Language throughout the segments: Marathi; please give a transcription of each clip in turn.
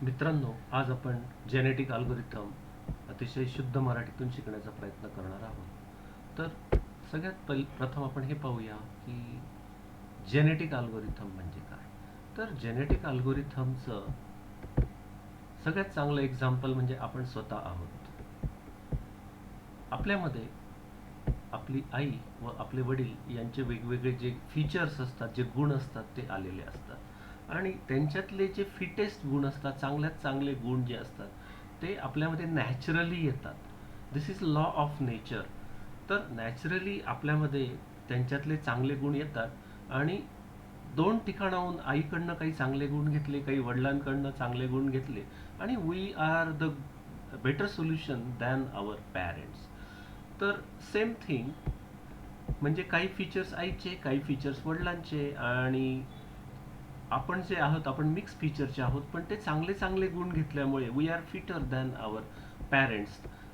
मित्रांनो, आज आपण जेनेटिक अल्गोरिथम अतिशय शुद्ध मराठीतून शिकण्याचा प्रयत्न करणार आहोत. तर सगळ्यात प्रथम आपण हे पाहूया की जेनेटिक अल्गोरिथम म्हणजे काय. तर जेनेटिक अल्गोरिथमचं सगळ्यात चांगलं एक्झाम्पल म्हणजे आपण स्वतः आहोत. आपल्यामध्ये आपली आई व आपले वडील यांचे वेगवेगळे जे फीचर्स असतात, जे गुण असतात, ते आलेले असतात आणि त्यांच्यातले जे फिटेस्ट गुण असतात, चांगल्यात चांगले गुण जे असतात, ते आपल्यामध्ये नॅचरली येतात. दिस इज लॉ ऑफ नेचर. तर नॅचरली आपल्यामध्ये त्यांच्यातले चांगले गुण येतात आणि दोन ठिकाणाहून आईकडनं काही चांगले गुण घेतले, काही वडिलांकडनं चांगले गुण घेतले आणि we are the better solution than our parents. तर सेम थिंग म्हणजे काही फीचर्स आईचे, काही फीचर्स वडिलांचे आणि आपण जे आहोत आपण मिक्स फीचरचे आहोत, पण ते चांगले चांगले गुण घेतल्यामुळे we are fitter than our parents.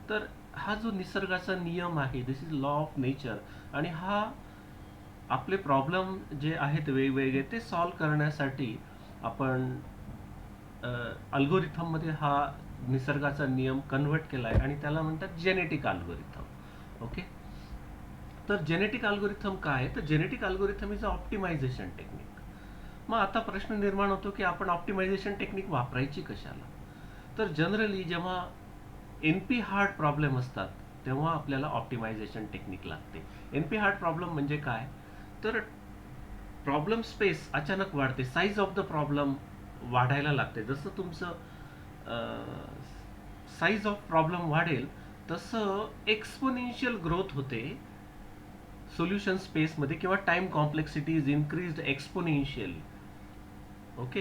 तर हा जो निसर्गाचा नियम आहे, this is law of nature. आणि हा आपले प्रॉब्लेम जे आहेत वेगवेगळे ते सॉल्व करण्यासाठी आपण अल्गोरिथममध्ये हा निसर्गाचा नियम कन्व्हर्ट केला आहे आणि त्याला म्हणतात जेनेटिक अल्गोरिथम. ओके. तर जेनेटिक अल्गोरिथम काय आहे? तर genetic algorithm is a optimization technique. मग आता प्रश्न निर्माण होतो की आपण ऑप्टिमायझेशन टेक्निक वापरायची कशाला. तर जनरली जेव्हा एन पी हार्ड प्रॉब्लेम असतात तेव्हा आपल्याला ऑप्टिमायझेशन टेक्निक लागते. एन पी हार्ड प्रॉब्लेम म्हणजे काय? तर प्रॉब्लेम स्पेस अचानक वाढते, साईज ऑफ द प्रॉब्लेम वाढायला लागते. जसं तुमचं साईज ऑफ प्रॉब्लेम वाढेल तसं एक्सपोनेन्शियल ग्रोथ होते सोल्युशन स्पेसमध्ये, किंवा time complexity is increased exponentially. Okay.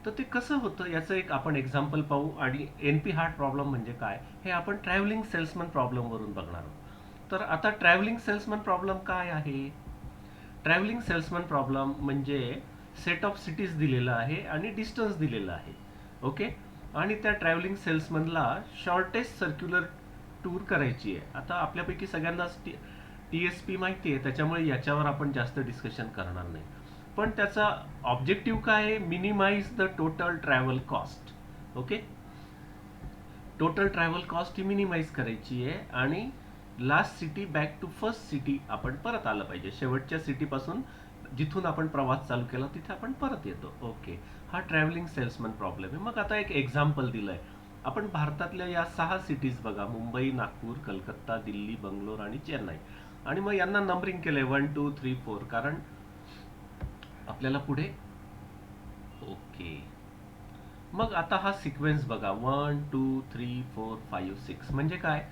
तर ते कसं होतं याचं एक आपण एक्झाम्पल पाहू आणि एन पी हार्ट प्रॉब्लेम म्हणजे काय हे आपण ट्रॅव्हलिंग सेल्समन प्रॉब्लेमवरून बघणार आहोत. तर आता ट्रॅव्हलिंग सेल्समन प्रॉब्लेम काय आहे? ट्रॅव्हलिंग सेल्समन प्रॉब्लेम म्हणजे सेट ऑफ सिटीज दिलेला आहे आणि डिस्टन्स दिलेला आहे. ओके. आणि त्या ट्रॅव्हलिंग सेल्समनला शॉर्टेस्ट सर्क्युलर टूर करायची आहे. आता आपल्यापैकी सगळ्यांनाच टी एस पी माहिती आहे, त्याच्यामुळे याच्यावर आपण जास्त डिस्कशन करणार नाही. पण त्याचा ऑब्जेक्टिव्ह काय आहे? Minimize the total travel cost. Okay. Total travel cost ही मिनिमाइज करायची आहे आणि last city back to first city आपण परत आलं पाहिजे. शेवटच्या सिटीपासून जिथून आपण प्रवास चालू केला तिथे आपण परत येतो. ओके. हा ट्रॅव्हलिंग सेल्समन प्रॉब्लेम आहे. मग आता एक एक्झाम्पल दिलंय. आपण भारतातल्या या 6 सिटीज बघा: मुंबई, नागपूर, कलकत्ता, दिल्ली, बंगलोर आणि चेन्नई. आणि मग यांना नंबरिंग केलंय 1 2 3 4, कारण आपल्याला पुढे. ओके. मग आता हा सिक्वेन्स बघा: 1 2 3 4 5 6. म्हणजे काय?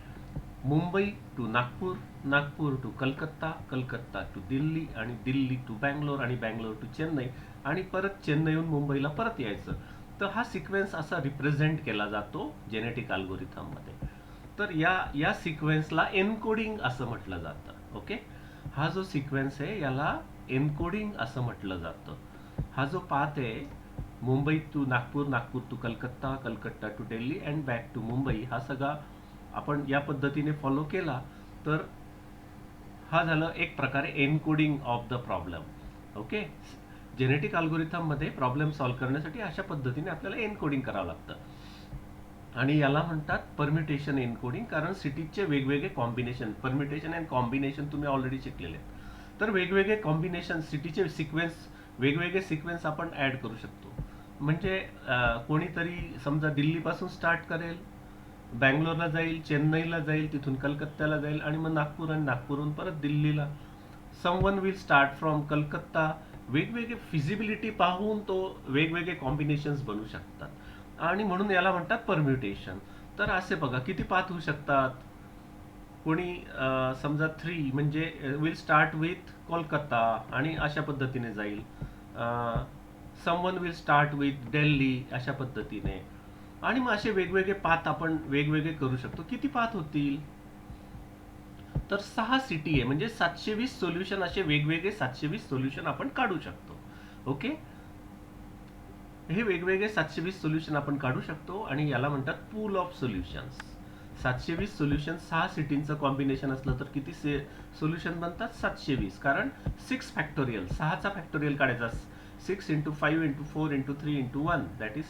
Mumbai to Nagpur, Nagpur to Calcutta, Calcutta to Delhi आणि दिल्ली टू बँगलोर आणि बँगलोर टू चेन्नई आणि परत चेन्नईहून मुंबईला परत यायचं. तर हा सिक्वेन्स असा रिप्रेझेंट केला जातो जेनेटिक अल्गोरिथममध्ये. तर या सिक्वेन्सला एन्कोडिंग असं म्हटलं जातं. ओके. हा जो सिक्वेन्स आहे याला एन्कोडिंग असं म्हटलं जातं. हा जो पाथ आहे, Mumbai to Nagpur, Nagpur to Calcutta, Calcutta to Delhi and back to Mumbai, हा सगळा आपण या पद्धतीने फॉलो केला तर हा झालं एक प्रकारे encoding of the problem. Okay. Genetic algorithm मध्ये प्रॉब्लेम सॉल्व्ह करण्यासाठी अशा पद्धतीने आपल्याला एन्कोडिंग करावं लागतं आणि याला म्हणतात परम्युटेशन एन्कोडिंग. कारण सिटीजचे वेगवेगळे कॉम्बिनेशन, परम्युटेशन अँड कॉम्बिनेशन तुम्ही ऑलरेडी शिकलेले आहेत. तर वेगवेगळे कॉम्बिनेशन, सिटीचे सिक्वेन्स, वेगवेगळे सिक्वेन्स आपण ऍड करू शकतो. म्हणजे कोणीतरी समजा दिल्लीपासून स्टार्ट करेल, बँगलोरला जाईल, चेन्नईला जाईल, तिथून कलकत्त्याला जाईल आणि मग नागपूर आणि नागपूरहून परत दिल्लीला. Someone will start from Calcutta. वेगवेगळे फिजिबिलिटी पाहून तो वेगवेगळे कॉम्बिनेशन्स बनवू शकतात आणि म्हणून याला म्हणतात परम्युटेशन. तर असे बघा किती पाथ होऊ शकतात. कोणी समजा 3 म्हणजे विल स्टार्ट विथ कोलकाता आणि अशा पद्धतीने जाईल. Someone will start with Delhi, अशा पद्धतीने. आणि मग असे वेगवेगळे पाथ आपण वेगवेगळे करू शकतो. किती पाथ होतील? तर 6 सिटी आहे म्हणजे 720 सोल्युशन, असे वेगवेगळे 720 सोल्युशन आपण काढू शकतो. ओके. हे वेगवेगळे 720 सोल्युशन आपण काढू शकतो आणि याला म्हणतात पूल ऑफ सोल्युशन्स. 720 सोल्युशन 6 सिटींचं कॉम्बिनेशन असलं तर किती सोल्युशन बनतात? 720. कारण 6 फॅक्टोरियल, 6चा फॅक्टोरियल काढायचा. 6 × 5 × 4 × 3 × 1 दॅट इज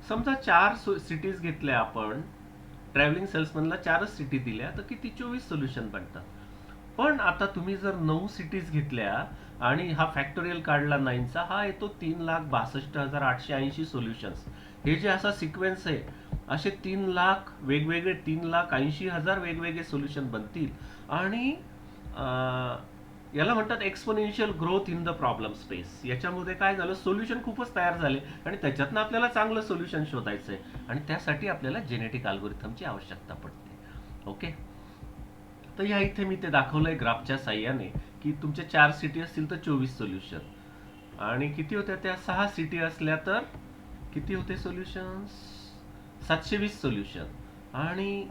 समजा 4 सिटीज घेतल्या आपण, ट्रॅव्हलिंग सेल्समनला 4च सिटी दिल्या तर किती 24 सोल्युशन बनतात. पण आता तुम्ही जर 9 सिटीज घेतल्या आणि हा फॅक्टोरियल काढला 9चा, हा येतो 3,62,880 सोल्युशन्स. हे जे असा सिक्वेन्स आहे, असे 3,00,000 वेगवेगळे, 3,80,000 वेगवेगळे सोल्युशन बनतील. आणि याला म्हणतात exponential growth in the problem space. याच्यामध्ये काय झालं, सोल्युशन खूपच तयार झाले आणि त्याच्यातनं आपल्याला चांगलं सोल्युशन शोधायचं आहे आणि त्यासाठी आपल्याला जेनेटिक अल्गोरिथमची आवश्यकता पडते. ओके. तर या इथे मी ते दाखवलंय ग्राफच्या साह्याने की तुमचे 4 सिटी असतील तर 24 सोल्युशन, आणि किती होत्या त्या, 6 सिटी असल्या तर किती होते सोल्युशन्स, 720 सोल्युशन. आणि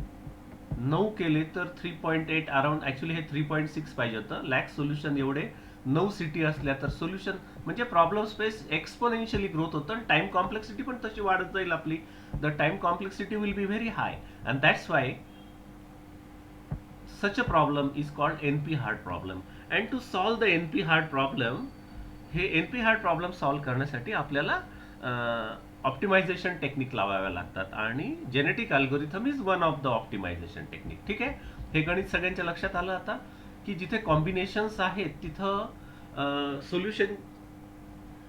9 केले तर 3.8 अराउंड, ऍक्च्युली हे 3.6 पाहिजे होतं, लॅक सोल्युशन एवढे 9 सिटी असल्या तर सोल्युशन म्हणजे प्रॉब्लेम स्पेस एक्सपोनेन्शियली ग्रोथ होतं आणि टाइम कॉम्प्लेक्सिटी पण तशी वाढत जाईल आपली. The time complexity will be very high and that's Y such a problem is called NP-hard problem. And to solve the NP-hard problem, हे NP-hard problem सॉल्व्ह करण्यासाठी आपल्याला ऑप्टिमायझेशन टेक्निक लावाव्या लागतात आणि genetic algorithm is one of the optimization technique. ठीक आहे. हे गणित सगळ्यांच्या लक्षात आलं आता की जिथे कॉम्बिनेशन्स आहेत तिथं सोल्युशन,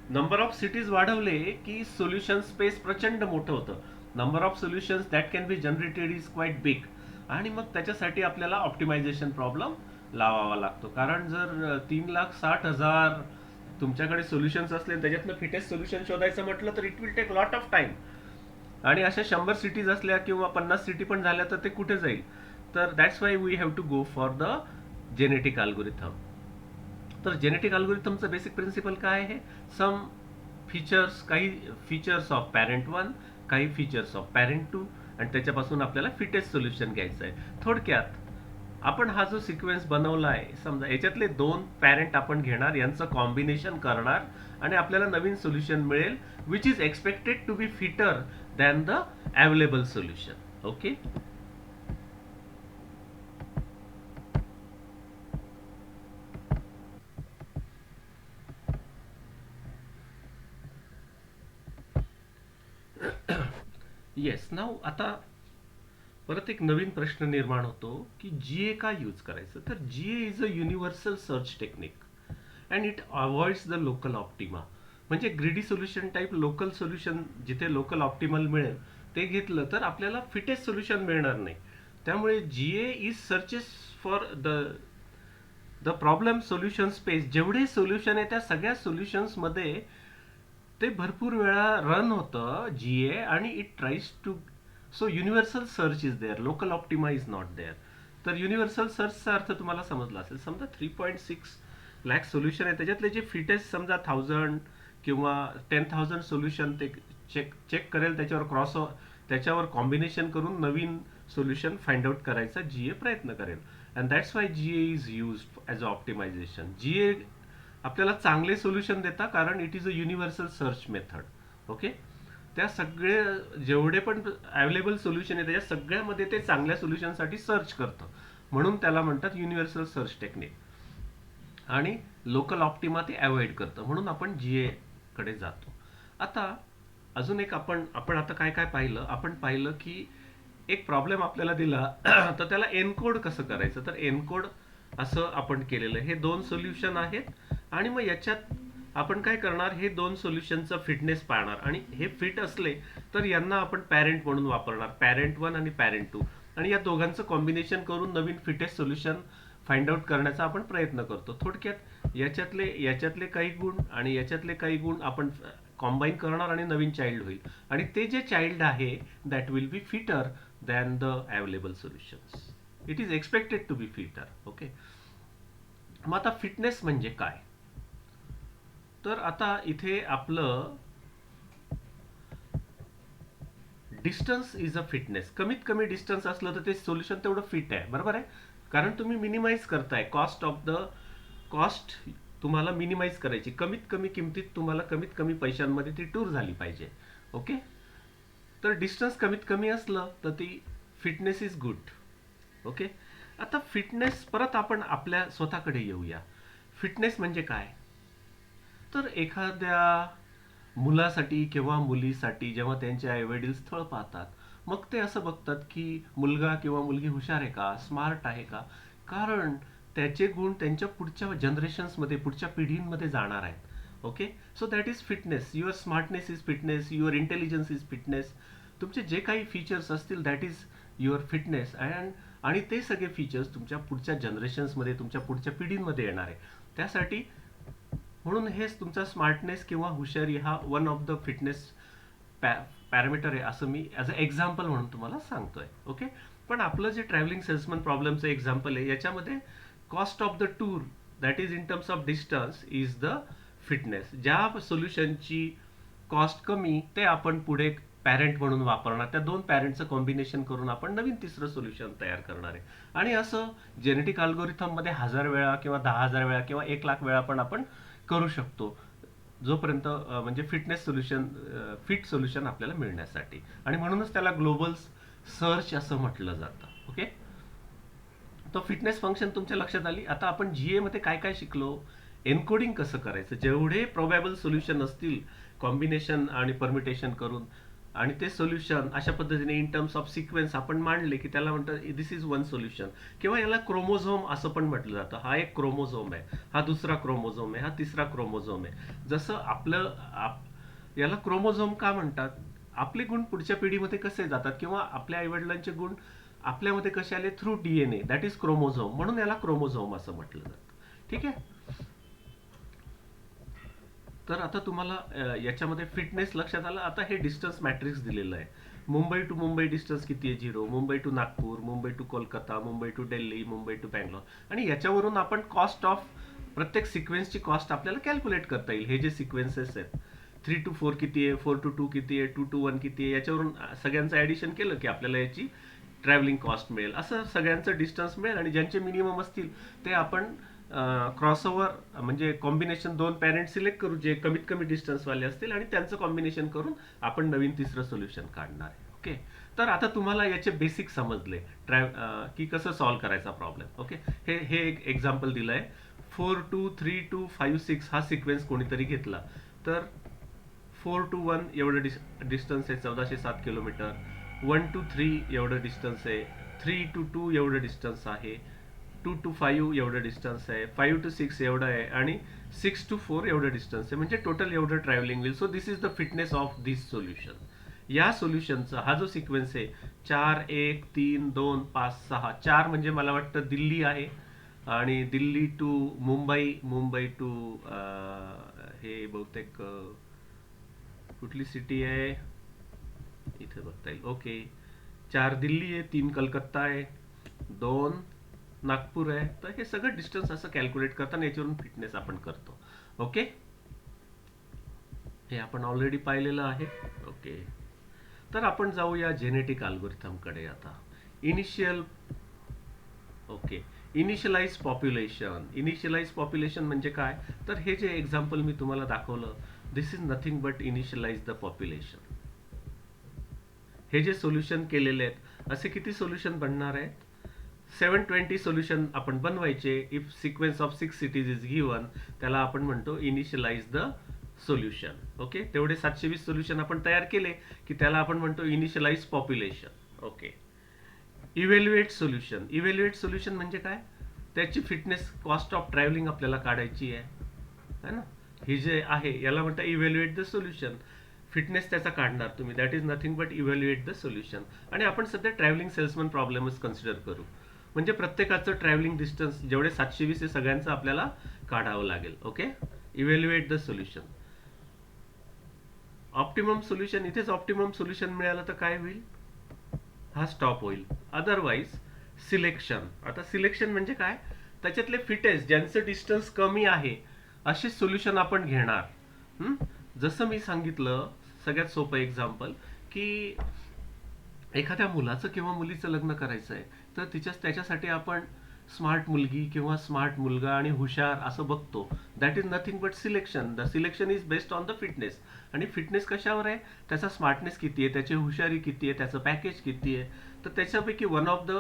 नंबर ऑफ सिटीज वाढवले की सोल्युशन स्पेस प्रचंड मोठं होतं. Number of solutions that can be generated is quite big. आणि मग त्याच्यासाठी आपल्याला ऑप्टिमायझेशन प्रॉब्लेम लावावा लागतो. कारण जर 3,60,000 तुमच्याकडे सोल्युशन्स असले त्याच्यातनं फिटेस्ट सोल्युशन शोधायचं म्हटलं तर it will take lot of time. आणि अशा 100 सिटीज असल्या किंवा 50 सिटी पण झाल्या तर ते कुठे जाईल. तर that's why we have to go for the genetic algorithm. तर जेनेटिक अल्गोरिथमचं बेसिक प्रिन्सिपल काय आहे, सम फीचर्स, काही फीचर्स ऑफ पॅरेंट 1, काही फीचर्स ऑफ पॅरेंट 2, आणि त्याच्यापासून आपल्याला फिटेस्ट सोल्युशन घ्यायचं आहे. थोडक्यात आपण हा जो सिक्वेन्स बनवला आहे, समजा याच्यातले 2 पॅरेंट आपण घेणार, यांचं कॉम्बिनेशन करणार आणि आपल्याला नवीन सोल्युशन मिळेल which is expected to be fitter than the available solution. Okay. Yes. Now आता परत एक नवीन प्रश्न निर्माण होतो की जीए का यूज करायचं. तर GA is a universal search technique and it avoids the local optima. म्हणजे greedy solution type local solution, जिथे लोकल ऑप्टिमल मिळेल ते घेतलं तर आपल्याला फिटेस्ट सोल्युशन मिळणार नाही. त्यामुळे GA is searches for the problem solution space. जेवढे सोल्युशन आहे त्या सगळ्या सोल्युशन्समध्ये ते भरपूर वेळा रन होतं जीए, आणि it tries to, so universal search is there, local optima is not there. तर युनिव्हर्सल सर्चचा अर्थ तुम्हाला समजला असेल. समजा 3.6 लॅक सोल्युशन आहे, त्याच्यातले जे फिटेस्ट समजा 1000 किंवा 10,000 सोल्युशन ते चेक करेल, त्याच्यावर कॉम्बिनेशन करून नवीन सोल्युशन फाइंड आउट करायचा जीए प्रयत्न करेल. And that's why GA is use as a optimization. GA आपल्याला चांगले सोल्युशन देता कारण it is a universal search method. Okay. त्या सगळे जेवढे पण अवेलेबल सोल्युशन आहे त्याच्या सगळ्यामध्ये ते चांगल्या सोल्युशनसाठी सर्च करतं, म्हणून त्याला म्हणतात युनिव्हर्सल सर्च टेक्निक. आणि लोकल ऑप्टिमा ते अवॉइड करतं, म्हणून आपण जीए कडे जातो. आता अजून एक आपण आता काय काय पाहिलं, आपण पाहिलं की एक प्रॉब्लेम आपल्याला दिला तर त्याला एनकोड कसं करायचं. तर एनकोड असं आपण केलेलं आहे. हे 2 सोल्युशन आहेत आणि मग याच्यात आपण काय करणार, हे 2 सोल्युशनचं फिटनेस पाहणार आणि हे फिट असले तर यांना आपण पॅरेंट म्हणून वापरणार, पॅरेंट 1 आणि पॅरेंट 2, आणि या दोघांचं कॉम्बिनेशन करून नवीन फिटेस्ट सोल्युशन फाइंड आउट करण्याचा आपण प्रयत्न करतो. थोडक्यात याच्यातले काही गुण आणि याच्यातले काही गुण आपण कॉम्बाईन करणार आणि नवीन चाइल्ड होईल, आणि ते जे चाइल्ड आहे that will be fitter than the available solutions. It is expected to be fitter. Okay. मग आता फिटनेस म्हणजे काय. तर आता इथे आपलं डिस्टन्स इज अ फिटनेस. कमीत कमी डिस्टन्स असलं तर ते सोल्युशन तेवढं फिट आहे, बरोबर आहे. कारण तुम्ही मिनिमाइज करताय कॉस्ट तुम्हाला मिनिमाइज करायची, कमीत कमी किमतीत तुम्हाला कमीत कमी पैशांमध्ये ती टूर झाली पाहिजे. ओके. तर डिस्टन्स कमीत कमी असलं तर ती फिटनेस इज गुड. ओके. आता फिटनेस परत आपण आपल्या स्वतःकडे येऊया. फिटनेस म्हणजे काय. तर एखाद्या मुलासाठी किंवा मुलीसाठी जेव्हा त्यांचे आईवडील स्थळ पाहतात, मग ते असं बघतात की मुलगा किंवा मुलगी हुशार आहे का, स्मार्ट आहे का, कारण त्याचे गुण त्यांच्या पुढच्या जनरेशन्समध्ये, पुढच्या पिढींमध्ये जाणार आहेत. Okay, so that is fitness. Your smartness is fitness, your intelligence is fitness. तुमचे जे काही फीचर्स असतील दॅट इज युअर फिटनेस. आणि ते सगळे फीचर्स तुमच्या पुढच्या जनरेशन्समध्ये, तुमच्या पुढच्या पिढींमध्ये येणार आहे. त्यासाठी म्हणून हेच तुमचा स्मार्टनेस किंवा हुशारी हा one of the fitness parameter आहे, असं मी ॲज अ एक्झाम्पल म्हणून तुम्हाला सांगतोय. ओके, पण आपलं जे ट्रॅव्हलिंग सेल्समन प्रॉब्लेमचं एक्झाम्पल आहे, याच्यामध्ये cost of the tour that is in terms of distance is the fitness. ज्या सोल्युशनची कॉस्ट कमी ते आपण पुढे पॅरेंट म्हणून वापरणार, त्या दोन पॅरेंटचं कॉम्बिनेशन करून आपण नवीन तिसरं सोल्युशन तयार करणार आहे. आणि असं जेनेटिक अल्गोरिथममध्ये 1000 वेळा किंवा 10,000 वेळा किंवा 1,00,000 वेळा पण आपण करू शकतो, जोपर्यंत म्हणजे फिटनेस सोल्युशन, फिट सोल्युशन आपल्याला मिळण्यासाठी. आणि म्हणूनच त्याला ग्लोबल सर्च असं म्हटलं जातं. ओके, तो फिटनेस फंक्शन तुमच्या लक्षात आली. आता आपण जीए मध्ये काय काय शिकलो, एन्कोडिंग कसं करायचं, जेवढे प्रोबॅबल सोल्युशन असतील कॉम्बिनेशन आणि परमिटेशन करून, आणि ते सोल्युशन अशा पद्धतीने इन टर्म्स ऑफ सिक्वेन्स आपण मांडले की त्याला म्हणतात दिस इज वन सोल्युशन. किंवा याला क्रोमोझोम असं पण म्हटलं जातं. हा एक क्रोमोझोम आहे, हा दुसरा क्रोमोझोम आहे, हा तिसरा क्रोमोझोम आहे. जसं याला क्रोमोझोम का म्हणतात, आपले गुण पुढच्या पिढीमध्ये कसे जातात किंवा आपल्या आईवडिलांचे गुण आपल्यामध्ये कसे आले, through DNA, that is chromosome, म्हणून याला क्रोमोझोम असं म्हटलं जातं. ठीक आहे. तर आता तुम्हाला याच्यामध्ये फिटनेस लक्षात आलं. आता हे डिस्टन्स मॅट्रिक्स दिलेलं आहे. मुंबई टू मुंबई डिस्टन्स किती आहे, 0. Mumbai to Nagpur, Mumbai to Kolkata, Mumbai to Delhi, Mumbai to Bangalore. आणि याच्यावरून आपण कॉस्ट ऑफ प्रत्येक सिक्वेन्सची कॉस्ट आपल्याला कॅल्क्युलेट करता येईल. हे जे सिक्वेन्सेस आहेत, 3 to 4 किती आहे, 4 to 2 किती आहे, 2 to 1 किती आहे, याच्यावरून सगळ्यांचं ॲडिशन केलं की आपल्याला याची ट्रॅव्हलिंग कॉस्ट मिळेल. असं सगळ्यांचं डिस्टन्स मिळेल. आणि ज्यांचे मिनिमम असतील ते आपण क्रॉसओव्हर म्हणजे कॉम्बिनेशन, दोन पॅरेंट सिलेक्ट करू जे कमीत कमी डिस्टन्सवाले असतील, आणि त्यांचं कॉम्बिनेशन करून आपण नवीन तिसरं सोल्युशन काढणार आहे. ओके, तर आता तुम्हाला याचे बेसिक समजले की कसं सॉल्व्ह करायचा प्रॉब्लेम. ओके, हे एक एक्झाम्पल दिलं आहे. 4 to 3 to 5 6 हा सिक्वेन्स कोणीतरी घेतला, तर 4 to 1 एवढं डिस्टन्स आहे, 1407 किलोमीटर. 1 to 3 एवढं डिस्टन्स आहे, 3 to 2 एवढं डिस्टन्स आहे, 2 to 5 एवढं डिस्टन्स आहे, 5 to 6 एवढं आहे, आणि 6 to 4 एवढं डिस्टन्स आहे. म्हणजे टोटल एवढं ट्रॅव्हलिंग होईल. So this is the fitness of this solution. या सोल्युशनचा हा जो सिक्वेन्स आहे, 4 1 3 2 5 6, 4 म्हणजे मला वाटतं दिल्ली आहे, आणि दिल्ली टू मुंबई, मुंबई टू हे बहुतेक कुठली सिटी आहे इथे बघता येईल. ओके, 4 दिल्ली आहे, 3 कलकत्ता आहे, 2 नागपूर आहे. तर हे सगळं डिस्टन्स असं कॅल्क्युलेट करताना याच्यावरून फिटनेस आपण करतो. ओके, हे आपण ऑलरेडी पाहिलेलं आहे. ओके, तर आपण जाऊया जेनेटिक अल्गोरिथमकडे आता. Initial okay, initialize population. Initialize population म्हणजे काय, तर हे जे एक्झाम्पल मी तुम्हाला दाखवलं, this is nothing but initialize the population. हे जे सोल्युशन केलेले आहेत, असे किती सोल्युशन बनणार आहेत, 720 सोल्युशन आपण बनवायचे. If sequence of 6 cities is given, त्याला आपण म्हणतो इनिशियलाइज द सोल्युशन. ओके, तेवढे 720 सोल्युशन आपण तयार केले की त्याला आपण म्हणतो initialize population. Okay, evaluate solution. Evaluate solution म्हणजे काय, त्याची फिटनेस कॉस्ट ऑफ ट्रॅव्हलिंग आपल्याला काढायची आहे ना. ही जे आहे याला म्हणतात इव्हॅल्युएट द सोल्युशन. फिटनेस त्याचा काढणार तुम्ही, that is nothing but evaluate the solution. आणि आपण सध्या ट्रॅव्हलिंग सेल्समन प्रॉब्लेमच कन्सिडर करू. म्हणजे प्रत्येकाचं ट्रॅव्हलिंग डिस्टन्स जेवढे 720 आहे सगळ्यांचं आपल्याला काढावं लागेल. Okay, evaluate the solution. Optimum solution, इथेच ऑप्टिमम सोल्युशन मिळालं तर काय होईल, हा स्टॉप होईल. Otherwise selection. आता सिलेक्शन म्हणजे काय, त्याच्यातले फिटेस्ट, ज्यांचं डिस्टन्स कमी आहे असे सोल्युशन आपण घेणार. जसं मी सांगितलं सगळ्यात सोपं एक्झाम्पल, की एखाद्या मुलाचं किंवा मुलीचं लग्न करायचं आहे, तर त्याच्यासाठी आपण स्मार्ट मुलगी किंवा स्मार्ट मुलगा आणि हुशार असं बघतो. That is nothing but selection. The selection is based on the fitness. आणि फिटनेस कशावर आहे, त्याचा स्मार्टनेस किती आहे, त्याची हुशारी किती आहे, त्याचं पॅकेज किती आहे. तर त्याच्यापैकी वन ऑफ द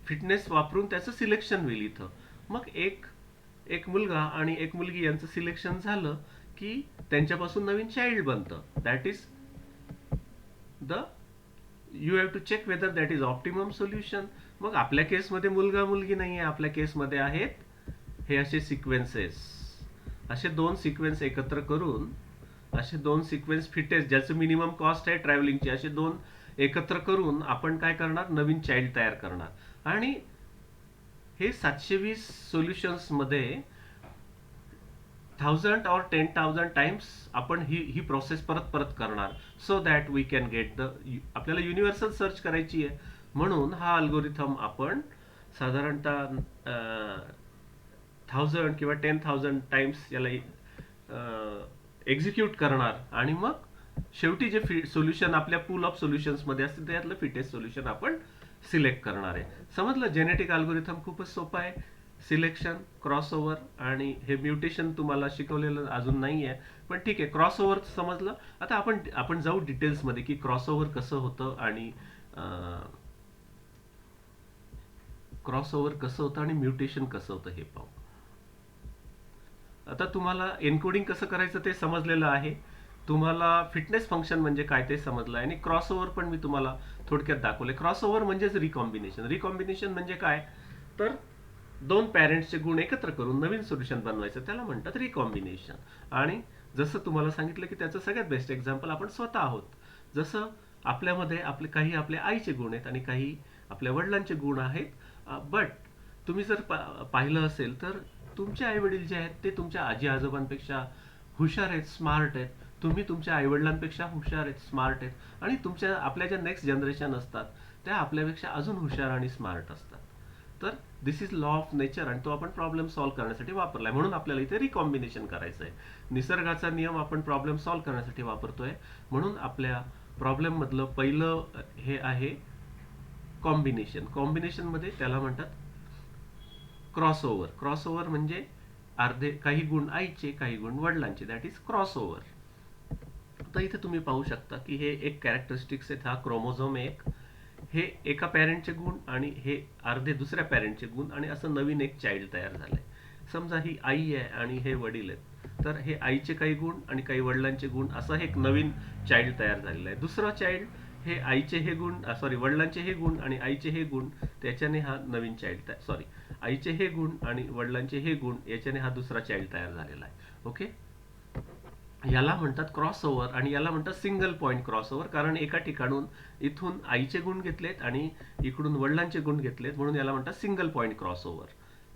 फिटनेस वापरून त्याचं सिलेक्शन होईल इथं. मग एक मुलगा आणि एक मुलगी यांचं सिलेक्शन झालं की त्यांच्यापासून नवीन चाइल्ड बनतं. That is the you have to check whether that is optimum solution. मग आपल्या केसमध्ये मुलगा मुलगी नाही आहे, आपल्या केसमध्ये आहेत हे असे सिक्वेन्सेस. असे दोन सिक्वेन्स एकत्र करून, असे दोन सिक्वेन्स फिटेस्ट ज्याचं मिनिमम कॉस्ट आहे ट्रॅव्हलिंगची, असे दोन एकत्र करून आपण काय करणार, नवीन चाइल्ड तयार करणार. आणि हे 720 सोल्युशन्स मध्ये 1000 or 10,000 टाइम्स आपण ही प्रोसेस परत परत करणार, so that we can get the, आपल्याला युनिव्हर्सल सर्च करायची आहे. म्हणून हा अल्गोरिथम आपण साधारणतः 1000 किंवा 10,000 टाइम्स याला एक्झिक्यूट करणार आणि मग शेवटी जे सोल्युशन आपल्या पूल ऑफ सोल्युशन्स मध्ये असतील त्यातलं फिटेस्ट सोल्युशन आपण सिलेक्ट करणार आहे. समजलं? जेनेटिक अल्गोरिथम खूपच सोपं आहे. सिलेक्शन, क्रॉसओव्हर आणि हे म्युटेशन तुम्हाला शिकवलेलं अजून नाही आहे, पण ठीक आहे, क्रॉसओव्हर समजलं. आता आपण जाऊ डिटेल्समध्ये की क्रॉसओव्हर कसं होतं आणि म्युटेशन कसं होतं हे पाहू. आता तुम्हाला एन्कोडिंग कसं करायचं ते समजलेलं आहे, तुम्हाला फिटनेस फंक्शन म्हणजे काय ते समजलं आहे, आणि क्रॉसओव्हर पण मी तुम्हाला थोडक्यात दाखवले. क्रॉसओव्हर म्हणजेच रिकॉम्बिनेशन. रिकॉम्बिनेशन म्हणजे काय, तर दोन पॅरेंट्सचे गुण एकत्र करून नवीन सोल्युशन बनवायचं, त्याला म्हणतात रिकॉम्बिनेशन. आणि जसं तुम्हाला सांगितलं की त्याचं सगळ्यात बेस्ट एक्झाम्पल आपण स्वतः आहोत. जसं आपल्यामध्ये काही आपल्या आईचे गुण आहेत आणि काही आपल्या वडिलांचे गुण आहेत. बट तुम्ही जर पाहिलं असेल तर तुमचे आई वडील जे आहेत ते तुमच्या आजी आजोबांपेक्षा हुशार आहेत, स्मार्ट आहेत. तुम्ही तुमच्या आई वडिलांपेक्षा हुशार आहेत, स्मार्ट आहेत. आणि आपल्या ज्या नेक्स्ट जनरेशन असतात त्या आपल्यापेक्षा अजून हुशार आणि स्मार्ट असतात. तर दिस इज लॉ ऑफ नेचर आणि तो आपण प्रॉब्लेम सॉल्व्ह करण्यासाठी वापरलाय. म्हणून आपल्याला इथे रिकॉम्बिनेशन करायचं आहे. निसर्गाचा नियम आपण प्रॉब्लेम सॉल्व्ह करण्यासाठी वापरतोय. म्हणून आपल्या प्रॉब्लेम मधलं पहिलं हे आहे कॉम्बिनेशन. कॉम्बिनेशन मध्ये त्याला म्हणतात क्रॉसओव्हर. क्रॉसओव्हर म्हणजे काही गुण आईचे, काही गुण वडिलांचे, दॅट इज क्रॉसओव्हर. तर इथे तुम्ही पाहू शकता की हे एक कॅरेक्टरिस्टिक्स आहेत. हा क्रोमोझोम एक, हे एका पॅरेंटचे गुण आणि हे अर्धे दुसऱ्या पॅरेंटचे गुण, आणि असं नवीन एक चाइल्ड तयार झालंय. समजा ही आई आहे आणि हे वडील आहेत, तर हे आईचे काही गुण आणि काही वडिलांचे गुण असं एक नवीन चाइल्ड तयार झालेलं आहे. दुसरा चाइल्ड हे आईचे हे गुण, वडिलांचे हे गुण आणि आईचे हे गुण, त्याच्याने हा नवीन चाइल्ड आईचे हे गुण आणि वडिलांचे हे गुण, याच्याने हा दुसरा चाइल्ड तयार झालेला आहे. ओके, याला म्हणतात क्रॉसओव्हर आणि याला म्हणतात सिंगल पॉइंट क्रॉसओव्हर. कारण एका ठिकाणून इथून आईचे गुण घेतलेत आणि इकडून वडिलांचे गुण घेतलेत, म्हणून याला म्हणतात सिंगल पॉइंट क्रॉसओव्हर.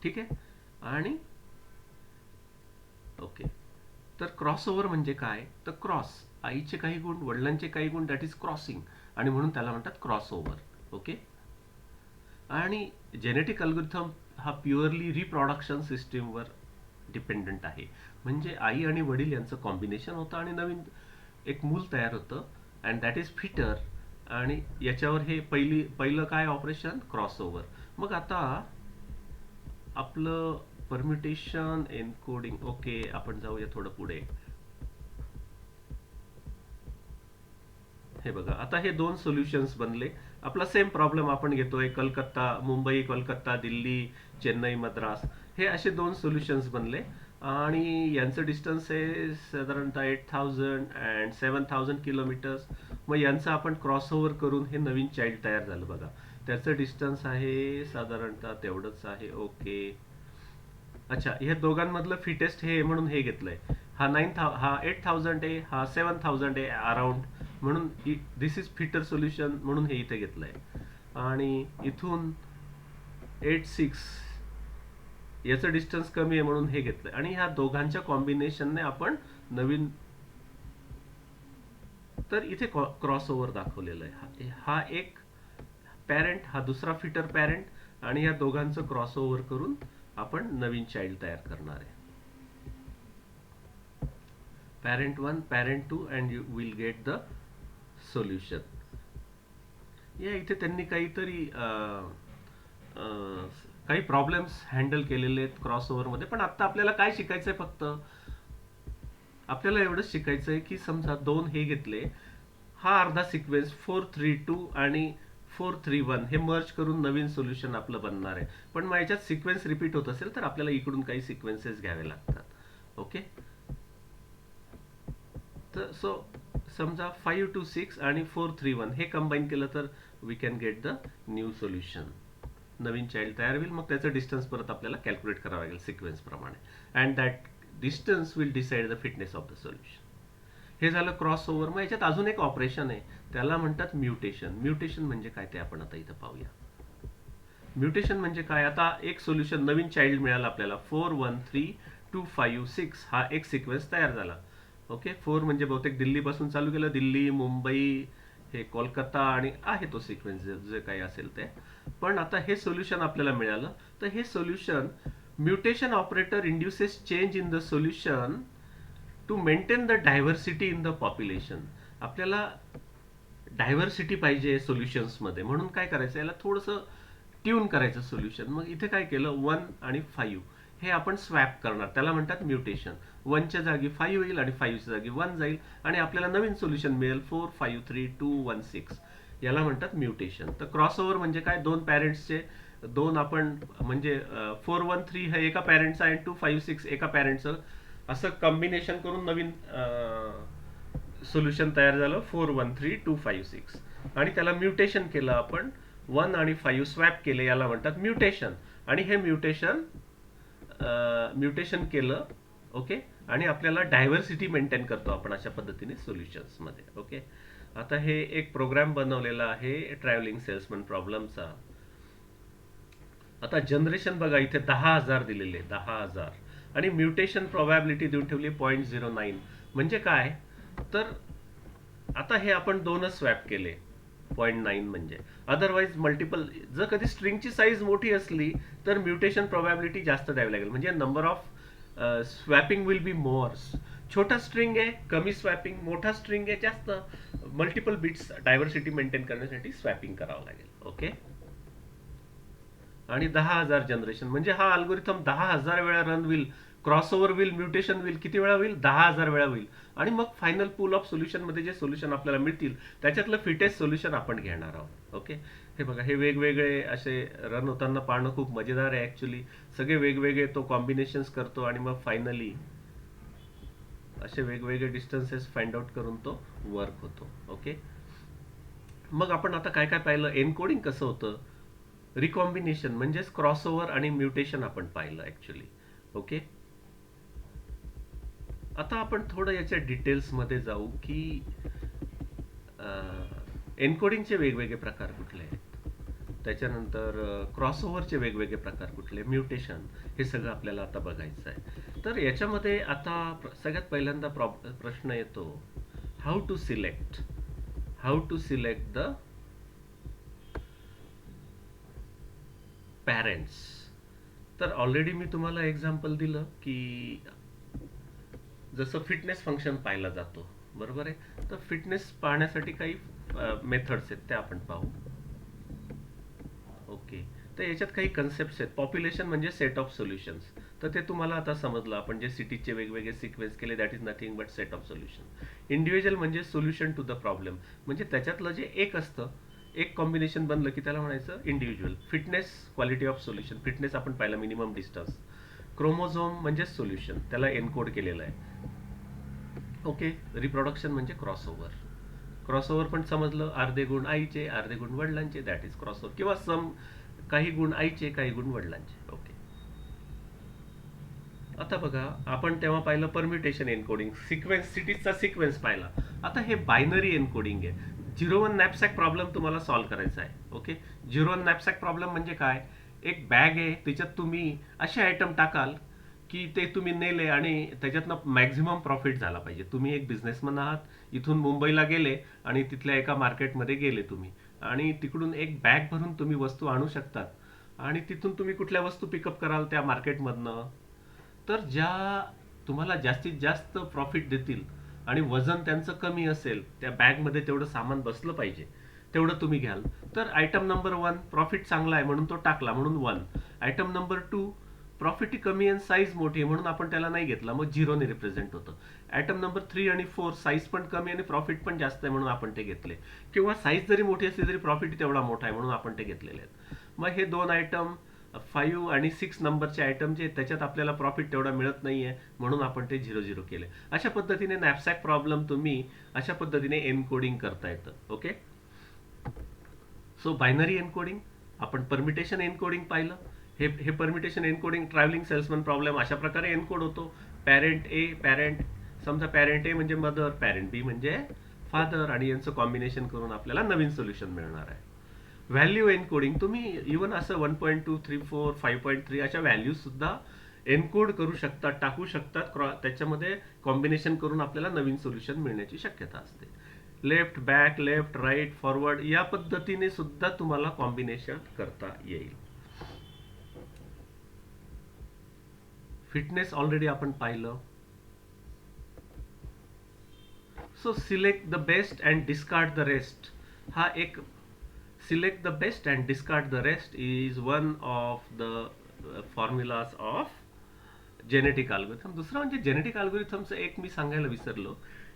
ठीक आहे. आणि ओके, तर क्रॉसओव्हर म्हणजे काय, तर क्रॉस, आईचे काही गुण वडिलांचे काही गुण, दॅट इज क्रॉसिंग, आणि म्हणून त्याला म्हणतात क्रॉसओव्हर. ओके. आणि जेनेटिक अल्गोरिथम हा प्युअरली रिप्रोडक्शन सिस्टीमवर डिपेंडंट आहे. म्हणजे आई आणि वडील यांचं कॉम्बिनेशन होतं आणि नवीन एक मूल तयार होतं, अँड दॅट इज फिटर. आणि याच्यावर हे पहिलं काय ऑपरेशन, क्रॉसओव्हर. मग आता आपलं परम्युटेशन एन्कोडिंग. ओके, आपण जाऊया थोडं पुढे. हे बघा, आता हे दोन सोल्युशन्स बनले. आपला सेम प्रॉब्लेम आपण घेतोय, मुंबई, कोलकाता, दिल्ली, चेन्नई, मद्रास, हे असे दोन सोल्युशन्स बनले आणि यांचं डिस्टन्स आहे साधारणतः 8000 अँड 7000 किलोमीटर्स. मग यांचं आपण क्रॉसओव्हर करून हे नवीन चाइल्ड तयार झालं. बघा, त्याचं डिस्टन्स आहे साधारणतः तेवढंच आहे. ओके, अच्छा, ह्या दोघांमधलं फिटेस्ट हे म्हणून हे घेतलंय. हा 8000 आहे, हा 7000 आहे अराउंड, म्हणून दिस इज फिटर सोल्युशन म्हणून हे इथे घेतलंय. आणि इथून 86 याचं डिस्टन्स कमी आहे म्हणून हे घेतलंय. आणि ह्या दोघांच्या कॉम्बिनेशनने आपण नवीन, तर इथे क्रॉसओव्हर दाखवलेलं आहे. हा एक पॅरेंट, हा दुसरा फिटर पॅरेंट, आणि या दोघांचं क्रॉसओव्हर करून आपण नवीन चाइल्ड तयार करणार आहे. Parent 1, parent 2, and you will get the solution. या इथे त्यांनी काहीतरी काही प्रॉब्लेम्स हँडल केलेले आहेत क्रॉसओव्हर मध्ये. पण आता आपल्याला काय शिकायचंय, फक्त आपल्याला एवढंच शिकायचंय की समजा दोन हे घेतले, हा अर्धा सिक्वेन्स 432 आणि 431 हे मर्ज करून नवीन सोल्युशन आपलं बनणार आहे. पण मग याच्यात सिक्वेन्स रिपीट होत असेल तर आपल्याला इकडून काही सिक्वेन्सेस घ्यावे लागतात. ओके, तर सो समजा 5 2 6 आणि 4 3 1 हे कंबाईन केलं तर we can get the new solution. नवीन चाइल्ड तयार होईल. मग त्याचं डिस्टन्स परत आपल्याला कॅल्क्युलेट करावं लागेल सिक्वेन्स प्रमाणे and that distance will decide the fitness of the solution. हे झालं क्रॉस ओव्हर. मग याच्यात अजून एक ऑपरेशन आहे, त्याला म्हणतात म्युटेशन. म्युटेशन म्हणजे काय ते आपण आता इथं पाहूया. म्युटेशन म्हणजे काय, आता एक सोल्युशन नवीन चाइल्ड मिळाला आपल्याला 4 1 3 2 5 6 हा एक सिक्वेन्स तयार झाला. ओके, 4 म्हणजे बहुतेक दिल्लीपासून चालू केलं, दिल्ली मुंबई हे कोलकाता आणि आहे तो सिक्वेन्स जे काही असेल ते. पण आता हे सोल्युशन आपल्याला मिळालं, तर हे solution mutation operator induces change in the solution to maintain the diversity in the population. आपल्याला डायव्हर्सिटी पाहिजे सोल्युशन्समध्ये, म्हणून काय करायचं, याला थोडंसं ट्यून करायचं सोल्युशन. मग इथे काय केलं, 1 आणि 5 हे आपण स्वॅप करणार, त्याला म्हणतात म्युटेशन. 1च्या जागी 5 होईल आणि 5च्या जागी 1 जाईल आणि आपल्याला नवीन सोल्युशन मिळेल 4 5 3 2 1 6. याला म्हणतात म्युटेशन. तर क्रॉस ओव्हर म्हणजे काय, दोन पॅरेंट्सचे दोन आपण म्हणजे 4 1 3 हे एका पॅरेंटचं आणि 2 5 6 एका पॅरेंटचं असं कॉम्बिनेशन करून नवीन सोल्युशन तयार झालं 4 1 3 2 5 6. आणि त्याला म्युटेशन केलं आपण, 1 आणि 5 स्वॅप केले, याला म्हणतात म्युटेशन. आणि हे म्युटेशन केलं. ओके, आणि आपल्याला डायव्हर्सिटी मेंटेन करतो आपण अशा पद्धतीने सोल्युशन्समध्ये. ओके, आता हे एक प्रोग्राम बनवलेला आहे ट्रॅव्हलिंग सेल्समन प्रॉब्लेमचा. आता जनरेशन बघा, इथे 10,000 दिलेले, 10,000 आणि म्युटेशन प्रोबॅबिलिटी देऊन ठेवली 0.09. म्हणजे काय, तर आता हे आपण दोनच स्वॅप केले 0.9 म्हणजे. अदरवाईज मल्टिपल, जर कधी स्ट्रिंगची साईज मोठी असली तर म्युटेशन प्रोबॅबिलिटी जास्त द्यावी लागेल, म्हणजे number of swapping will be more. छोटा स्ट्रिंग आहे कमी स्वॅपिंग, मोठा स्ट्रिंग आहे जास्त, मल्टिपल बिट्स डायव्हर्सिटी मेंटेन करण्यासाठी स्वॅपिंग करावं लागेल. ओके, आणि 10,000 जनरेशन म्हणजे हा अल्गोरिथम 10,000 वेळा रन होईल. क्रॉसओव्हर होईल, म्युटेशन होईल, किती वेळा होईल, 10,000 वेळा होईल. आणि मग फायनल पूल ऑफ सोल्युशन मध्ये जे सोल्युशन आपल्याला मिळतील त्याच्यातलं फिटेस्ट सोल्युशन आपण घेणार आहोत. ओके, हे बघा, हे वेगवेगळे असे रन होताना पाहणं खूप मजेदार आहे ऍक्च्युली. सगळे वेगवेगळे तो कॉम्बिनेशन्स करतो आणि मग फायनली असे वेगवेगळे डिस्टन्सेस फाइंड आउट करून तो वर्क होतो. ओके, मग आपण आता काय काय पाहिलं, एनकोडिंग कसं होतं, रिकॉम्बिनेशन म्हणजेच क्रॉसओव्हर आणि म्युटेशन आपण पाहिलं ऍक्च्युली. ओके, आता आपण थोडं याच्या डिटेल्समध्ये जाऊ की एन्कोडिंगचे वेगवेगळे प्रकार कुठले आहेत, त्याच्यानंतर क्रॉसओव्हरचे वेगवेगळे प्रकार कुठले, म्युटेशन, हे सगळं आपल्याला आता बघायचं आहे. तर याच्यामध्ये आता सगळ्यात पहिल्यांदा प्रश्न येतो, how to select the parents. तर ऑलरेडी मी तुम्हाला एक्झाम्पल दिलं की जसं फिटनेस फंक्शन पाहिला जातो, बरोबर आहे. तर फिटनेस पाहण्यासाठी काही मेथड्स आहेत, त्या आपण पाहू. ओके, तर याच्यात काही कन्सेप्ट आहेत. पॉप्युलेशन म्हणजे सेट ऑफ सोल्युशन्स, तर ते तुम्हाला आता समजलं. आपण जे सिटीजचे वेगवेगळे सिक्वेन्स केले, that is nothing but set of solution. Individual म्हणजे सोल्युशन टू द प्रॉब्लेम, म्हणजे त्याच्यातलं जे एक असतं, एक कॉम्बिनेशन बनलं की त्याला म्हणायचं individual. Fitness, quality of solution, fitness आपण पाहिलं, मिनिमम डिस्टन्स. क्रोमोझोम म्हणजे सोल्युशन, त्याला एनकोड केलेलं आहे. ओके, रिप्रोडक्शन म्हणजे क्रॉसओव्हर. क्रॉसओव्हर पण समजलं, अर्धे गुण आईचे अर्धे गुण वडिलांचे, दॅट इज क्रॉसओव्हर. किंवा काही गुण आईचे काही गुण वडिलांचे. ओके, आता बघा, आपण तेव्हा पाहिलं परम्युटेशन एन्कोडिंग, सिक्वेन्स, सिटीजचा सिक्वेन्स पाहिला. आता हे बायनरी एन्कोडिंग आहे. 0-1 नॅपसॅक प्रॉब्लेम तुम्हाला सॉल्व्ह करायचा आहे. ओके, 0-1 नॅपसॅक प्रॉब्लेम म्हणजे काय, एक बॅग आहे, त्याच्यात तुम्ही असे आयटम टाकाल की ते तुम्ही नेले आणि त्याच्यातनं मॅक्झिमम प्रॉफिट झाला पाहिजे. तुम्ही एक बिझनेसमन आहात, इथून मुंबईला गेले आणि तिथल्या एका मार्केटमध्ये गेले तुम्ही, आणि तिकडून एक बॅग भरून तुम्ही वस्तू आणू शकतात, आणि तिथून तुम्ही कुठल्या वस्तू पिकअप कराल त्या मार्केटमधनं, तर ज्या तुम्हाला जास्तीत जास्त प्रॉफिट देतील आणि वजन त्यांचं कमी असेल, त्या बॅगमध्ये तेवढं सामान बसलं पाहिजे, तेवढं तुम्ही घ्याल. तर आयटम नंबर 1 प्रॉफिट चांगला आहे म्हणून तो टाकला, म्हणून 1. आयटम नंबर 2 प्रॉफिट कमी आणि साईज मोठी आहे म्हणून आपण त्याला नाही घेतला, मग 0 ने रिप्रेझेंट होतं. आयटम नंबर 3 आणि 4 साईज पण कमी आणि प्रॉफिट पण जास्त आहे म्हणून आपण ते घेतले, किंवा साईज जरी मोठी असली तरी प्रॉफिट तेवढा मोठा आहे म्हणून आपण ते घेतलेले आहेत. मग हे 2 आयटम 5 आणि 6 नंबरचे आयटम जे आहेत त्याच्यात आपल्याला प्रॉफिट तेवढा मिळत नाहीये, म्हणून आपण ते 0-0 केले. अशा पद्धतीने नॅपसॅक प्रॉब्लेम तुम्ही अशा पद्धतीने एनकोडिंग करता येतं. ओके. सो बायनरी एन्कोडिंग, आपण परमिटेशन एन्कोडिंग पाहिलं. हे permutation encoding travelling salesman problem अशा प्रकारे एन्कोड होतो. पॅरेंट ए, पॅरेंट, समजा पॅरेंट ए म्हणजे मदर, पॅरेंट बी म्हणजे फादर, आणि यांचं कॉम्बिनेशन करून आपल्याला नवीन सोल्युशन मिळणार आहे. व्हॅल्यू एन्कोडिंग, तुम्ही इवन असं 1.2, 3, 4, 5.3 अशा व्हॅल्यूज सुद्धा एन्कोड करू शकतात, टाकू शकतात. त्याच्यामध्ये कॉम्बिनेशन करून आपल्याला नवीन सोल्युशन मिळण्याची शक्यता असते. Left, back, left, right, forward या पद्धतीने सुद्धा तुम्हाला कॉम्बिनेशन करता येईल. फिटनेस ऑलरेडी आपण पाहिलं. So select the best and discard the rest, हा एक select the best and discard the rest is one of the formulas of genetic algorithm. दुसरं म्हणजे जेनेटिक अल्गोरिथमचं एक मी सांगायला विसरलो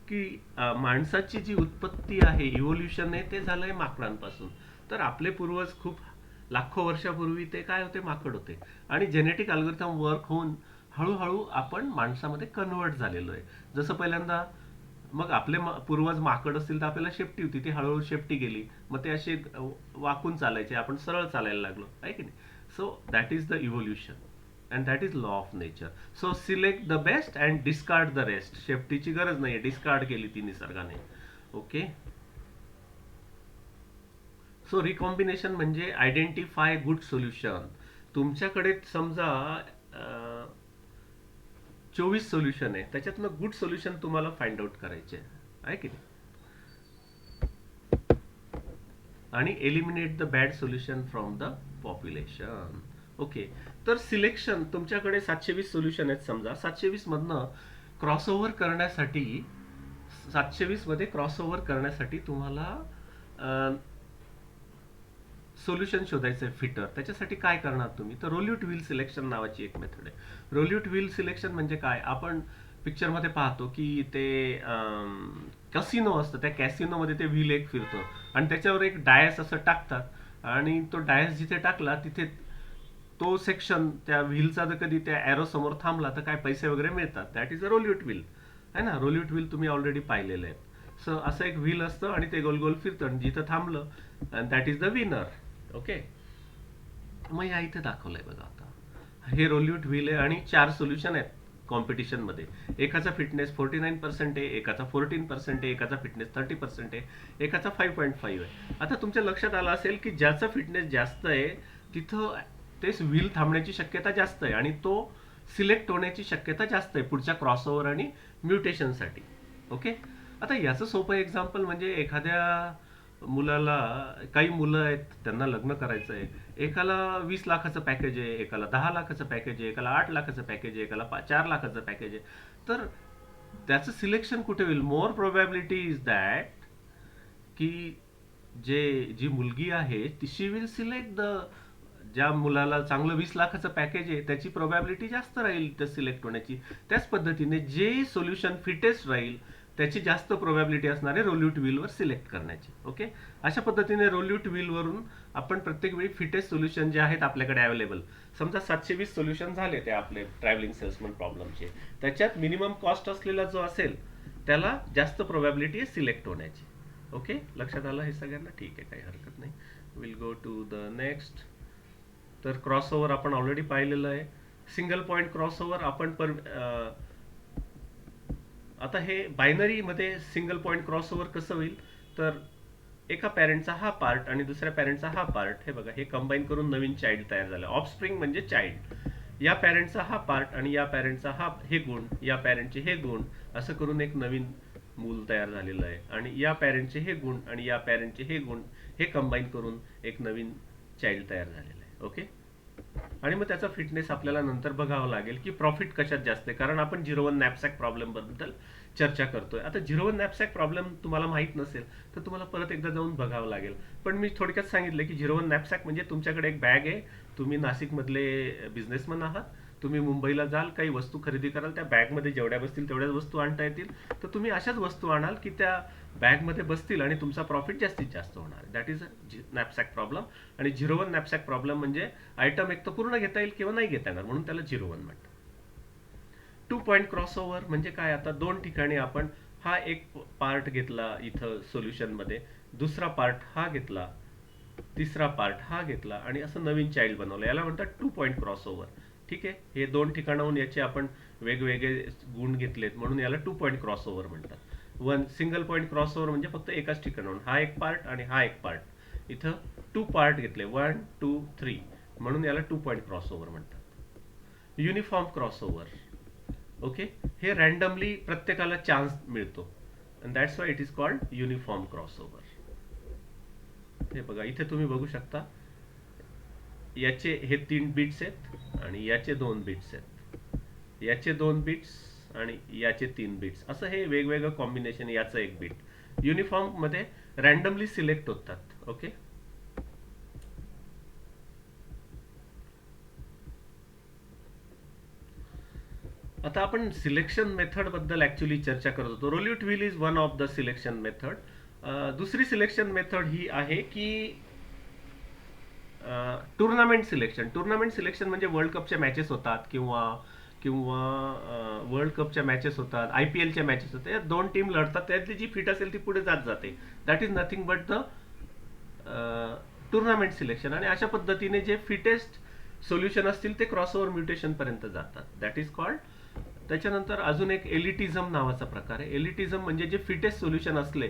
की माणसाची जी उत्पत्ती आहे, इव्होल्युशन आहे, ते झालंय माकडांपासून. तर आपले पूर्वज खूप लाखो वर्षापूर्वी ते काय होते, माकड होते, आणि जेनेटिक अल्गोरिथम वर्क होऊन हळूहळू आपण माणसामध्ये कन्वर्ट झालेलो आहे. जसं पहिल्यांदा मग आपले पूर्वज माकड असतील तर आपल्याला शेपटी होती, ती हळूहळू शेपटी गेली, मग ते असे वाकून चालायचे, आपण सरळ चालायला लागलो, आहे की नाही. So that is the evolution and that is law of nature. So select the best and discard the rest, शेपटीची गरज नाही, डिस्कार्ड केली ती निसर्गाने. ओके. सो रिकॉम्बिनेशन म्हणजे आयडेंटिफाय गुड सोल्युशन. तुमच्याकडे समजा 24 सोल्युशन आहे, त्याच्यातनं गुड सोल्युशन तुम्हाला फाइंड आउट करायचे आहे की नाही, आणि eliminate the bad solution from the population. Okay. तर सिलेक्शन, तुमच्याकडे 720 सोल्युशन आहेत समजा. 720 मधनं क्रॉसओव्हर करण्यासाठी, 720 मध्ये क्रॉसओव्हर करण्यासाठी तुम्हाला सोल्युशन शोधायचं आहे फिटर. त्याच्यासाठी काय करणार तुम्ही, तर रोल्यूट व्हील सिलेक्शन नावाची एक मेथड आहे. रोल्यूट व्हील सिलेक्शन म्हणजे काय, आपण पिक्चरमध्ये पाहतो की ते कॅसिनो असतं, त्या कॅसिनोमध्ये ते व्हील एक फिरतो आणि त्याच्यावर एक डायस असं टाकतात, आणि तो डायस जिथे टाकला तिथे तो सेक्शन त्या व्हीलचा जर कधी त्या एरो समोर थांबला तर काय पैसे वगैरे मिळतात. दॅट इज अ रोल्यूट व्हील, आहे ना. रोल्यूट व्हील तुम्ही ऑलरेडी पाहिलेलं आहे. सो असं एक व्हील असतं आणि ते गोल गोल फिरतं, आणि जिथं थांबलं and that is the winner. Okay. मग या इथे दाखवलंय बघा आता, हे रोल्यूट व्हील आहे आणि 4 सोल्युशन आहेत कॉम्पिटिशन मध्ये. एकाचा फिटनेस 49% आहे, एकाचा 14% आहे, एकाचा फिटनेस 30% आहे, एकाचा 5.5 आहे. आता तुमच्या लक्षात आलं असेल की ज्याचा फिटनेस जास्त आहे तिथं तेच व्हील थांबण्याची शक्यता जास्त आहे, आणि तो सिलेक्ट होण्याची शक्यता जास्त आहे पुढच्या क्रॉसओव्हर आणि म्युटेशनसाठी. ओके. आता याचं सोपं एक्झाम्पल म्हणजे एखाद्या मुलाला, काही मुलं आहेत त्यांना लग्न करायचं आहे, एकाला 20 लाखाचं पॅकेज आहे, एकाला 10 लाखाचं पॅकेज आहे, एकाला 8 लाखाचं पॅकेज आहे, एकाला 4 लाखाचं पॅकेज आहे. तर त्याचं सिलेक्शन कुठे होईल, मोर प्रोबॅबिलिटी इज दॅट की जी मुलगी आहे ती शी विल सिलेक्ट द, ज्या मुलाला चांगलं 20 लाखाचं पॅकेज आहे त्याची प्रोबॅबिलिटी जास्त राहील त्या सिलेक्ट होण्याची. त्याच पद्धतीने जे सोल्युशन फिटेस्ट राहील त्याची जास्त प्रोबॅबिलिटी असणारे रोल्यूट व्हीलवर सिलेक्ट करण्याची. ओके. अशा पद्धतीने रोल्यूट व्हीलवरून आपण प्रत्येक वेळी फिटेस्ट सोल्युशन जे आहेत आपल्याकडे अवेलेबल, समजा 720 सोल्युशन झाले ते आपले ट्रॅव्हलिंग सेल्समन प्रॉब्लेमचे, त्याच्यात मिनिमम कॉस्ट असलेला जो असेल त्याला जास्त प्रोबॅबिलिटी आहे सिलेक्ट होण्याची. ओके. लक्षात आलं हे सगळ्यांना, ठीक आहे, काही हरकत नाही. Will go to the next. तर क्रॉसओव्हर आपण ऑलरेडी पाहिलेलं आहे. सिंगल पॉईंट क्रॉसओव्हर आपण आता हे बायनरी मध्ये सिंगल पॉईंट क्रॉसओव्हर कसं होईल, तर एका पॅरेंटचा हा पार्ट आणि दुसऱ्या पॅरेंटचा हा पार्ट, हे बघा, हे कंबाईन करून नवीन चाइल्ड तयार झालं. ऑफस्प्रिंग म्हणजे चाइल्ड. या पॅरेंटचा हा पार्ट आणि या पॅरेंटचा हे गुण, या पॅरेंटचे हे गुण, असं करून एक नवीन मूल तयार झालेलं आहे. आणि या पॅरेंटचे हे गुण आणि या पॅरेंटचे हे गुण, हे कंबाईन करून एक नवीन चाइल्ड तयार झालेलं आहे. ओके. आणि मग त्याचा फिटनेस आपल्याला नंतर बघावं लागेल की प्रॉफिट कशात जास्त आहे, कारण आपण 0-1 नॅपसॅक प्रॉब्लेम बद्दल चर्चा करतोय. आता 0-1 नॅपसॅक प्रॉब्लेम तुम्हाला माहित नसेल तर तुम्हाला परत एकदा जाऊन बघावं लागेल. पण मी थोडक्यात सांगितलं की 0-1 नॅपसॅक म्हणजे तुमच्याकडे एक बॅग आहे, तुम्ही नाशिकमधले बिझनेसमन आहात, तुम्ही मुंबईला जाल, काही वस्तू खरेदी कराल, त्या बॅगमध्ये जेवढ्या बसतील तेवढ्याच वस्तू आणता येतील, तर तुम्ही अशाच वस्तू आणाल की त्या बॅगमध्ये बसतील आणि तुमचा प्रॉफिट जास्तीत जास्त होणार. That is a नॅपसॅक problem. आणि 0-1 नॅपसॅक प्रॉब्लेम म्हणजे आयटम एक तर पूर्ण घेता येईल किंवा नाही घेता येणार, म्हणून त्याला 0-1 म्हणतात. 2 पॉईंट क्रॉसओव्हर म्हणजे काय? आता दोन ठिकाणी आपण हा एक पार्ट घेतला इथं सोल्युशनमध्ये, दुसरा पार्ट हा घेतला, तिसरा पार्ट हा घेतला आणि असं नवीन चाइल्ड बनवलं, याला म्हणतात 2 पॉईंट क्रॉसओव्हर. ठीक आहे, हे दोन ठिकाणाहून याचे आपण वेगवेगळे गुण घेतलेत म्हणून याला 2 पॉईंट क्रॉसओव्हर म्हणतात. वन सिंगल पॉईंट क्रॉसओव्हर म्हणजे फक्त एकाच ठिकाणाहून हा एक पार्ट आणि हा एक पार्ट, इथं 2 पार्ट घेतले, 1 2 3, म्हणून याला 2 पॉईंट क्रॉसओव्हर म्हणतात. युनिफॉर्म क्रॉसओव्हर, ओके, हे रॅन्डमली प्रत्येकाला चान्स मिळतो and that's why it is called uniform crossover. हे बघा, इथे तुम्ही बघू शकता, याचे हे 3 बिट्स आहेत आणि याचे 2 बिट्स आहेत, याचे 2 बिट्स आणि याचे 3 बिट्स, असं हे वेगवेगळं कॉम्बिनेशन, याचं 1 बिट युनिफॉर्म मध्ये रॅन्डमली सिलेक्ट होतात. ओके, आता आपण सिलेक्शन मेथड बद्दल ऍक्च्युली चर्चा करत होतो. Roulette wheel is one of the selection method. दुसरी सिलेक्शन मेथड ही आहे की टुर्नामेंट सिलेक्शन. टुर्नामेंट सिलेक्शन म्हणजे वर्ल्ड कपच्या मॅचेस होतात किंवा किंवा वर्ल्ड कपच्या मॅचेस होतात, IPLच्या मॅचेस होतात, यात 2 टीम लढतात, त्यातली जी फिट असेल ती पुढे जात जाते. That is nothing but the tournament selection. आणि अशा पद्धतीने जे फिटेस्ट सोल्युशन असतील ते क्रॉसओव्हर म्युटेशन पर्यंत जातात. That is called. त्याच्यानंतर अजून एक एलिटिझम नावाचा प्रकार आहे. एलिटिझम म्हणजे जे फिटेस्ट सोल्युशन असले.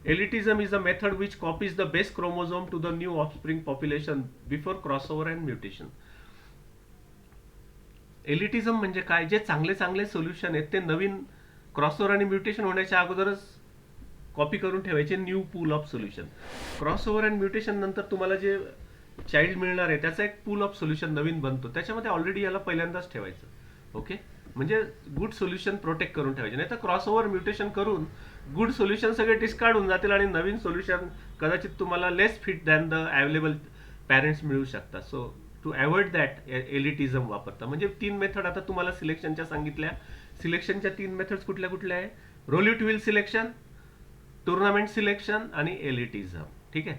Elitism is a method which copies the best chromosome to the new offspring population before crossover and mutation. Elitism म्हणजे काय? जे चांगले चांगले सोल्युशन आहेत ते नवीन क्रॉसओव्हर आणि म्युटेशन होण्याच्या अगोदरच कॉपी करून ठेवायचे new pool of solution. Crossover and mutation नंतर तुम्हाला जे चाइल्ड मिळणार आहे त्याचा एक पूल ऑफ सोल्युशन नवीन बनतो, त्याच्यामध्ये ऑलरेडी याला पहिल्यांदाच ठेवायचं. ओके, म्हणजे गुड सोल्युशन प्रोटेक्ट करून ठेवायचे. नाही तर क्रॉसओव्हर म्युटेशन करून गुड सोल्युशन सगळे डिस्कार्ड होऊन जातील आणि नवीन सोल्युशन कदाचित तुम्हाला less fit than the available parents मिळू शकतात. So to avoid that elitism वापरता. म्हणजे 3 मेथड आता तुम्हाला सिलेक्शनच्या सांगितल्या. सिलेक्शनच्या 3 मेथड्स कुठल्या कुठल्या आहे? रोल्यूट व्हील सिलेक्शन, टुर्नामेंट सिलेक्शन आणि एलिटिझम. ठीक आहे,